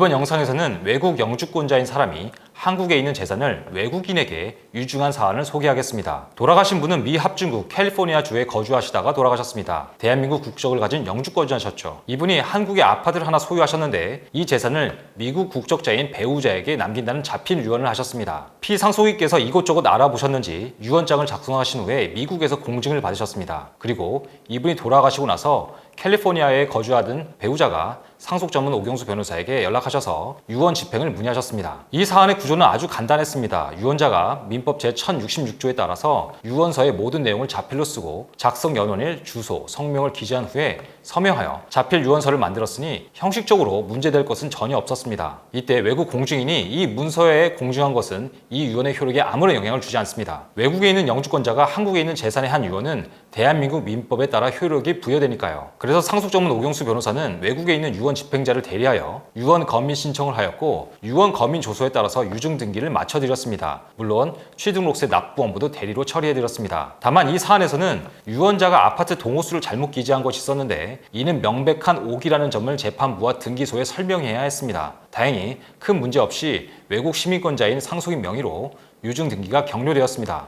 이번 영상에서는 외국 영주권자인 사람이 한국에 있는 재산을 외국인에게 유증한 사안을 소개하겠습니다. 돌아가신 분은 미 합중국 캘리포니아주에 거주하시다가 돌아가셨습니다. 대한민국 국적을 가진 영주권자셨죠. 이분이 한국에 아파트를 하나 소유하셨는데 이 재산을 미국 국적자인 배우자에게 남긴다는 잡힌 유언을 하셨습니다. 피상속인께서 이곳저곳 알아보셨는지 유언장을 작성하신 후에 미국에서 공증을 받으셨습니다. 그리고 이분이 돌아가시고 나서 캘리포니아에 거주하던 배우자가 상속전문 오경수 변호사에게 연락하셔서 유언 집행을 문의하셨습니다. 이 사안의 구조는 아주 간단했습니다. 유언자가 민법 제1066조에 따라서 유언서의 모든 내용을 자필로 쓰고 작성 연원일, 주소, 성명을 기재한 후에 서명하여 자필 유언서를 만들었으니 형식적으로 문제될 것은 전혀 없었습니다. 이때 외국 공증인이 이 문서에 공증한 것은 이 유언의 효력에 아무런 영향을 주지 않습니다. 외국에 있는 영주권자가 한국에 있는 재산의 한 유언은 대한민국 민법에 따라 효력이 부여되니까요. 그래서 상속전문 오경수 변호사는 외국에 있는 유언 집행자를 대리하여 유언 검민 신청을 하였고 유언 검민 조서에 따라서 유증 등기를 마쳐드렸습니다. 물론 취등록세 납부원부도 대리로 처리해드렸습니다. 다만 이 사안에서는 유언자가 아파트 동호수를 잘못 기재한 것이 있었는데 이는 명백한 오기라는 점을 재판부와 등기소에 설명해야 했습니다. 다행히 큰 문제 없이 외국 시민권자인 상속인 명의로 유증 등기가 격려되었습니다.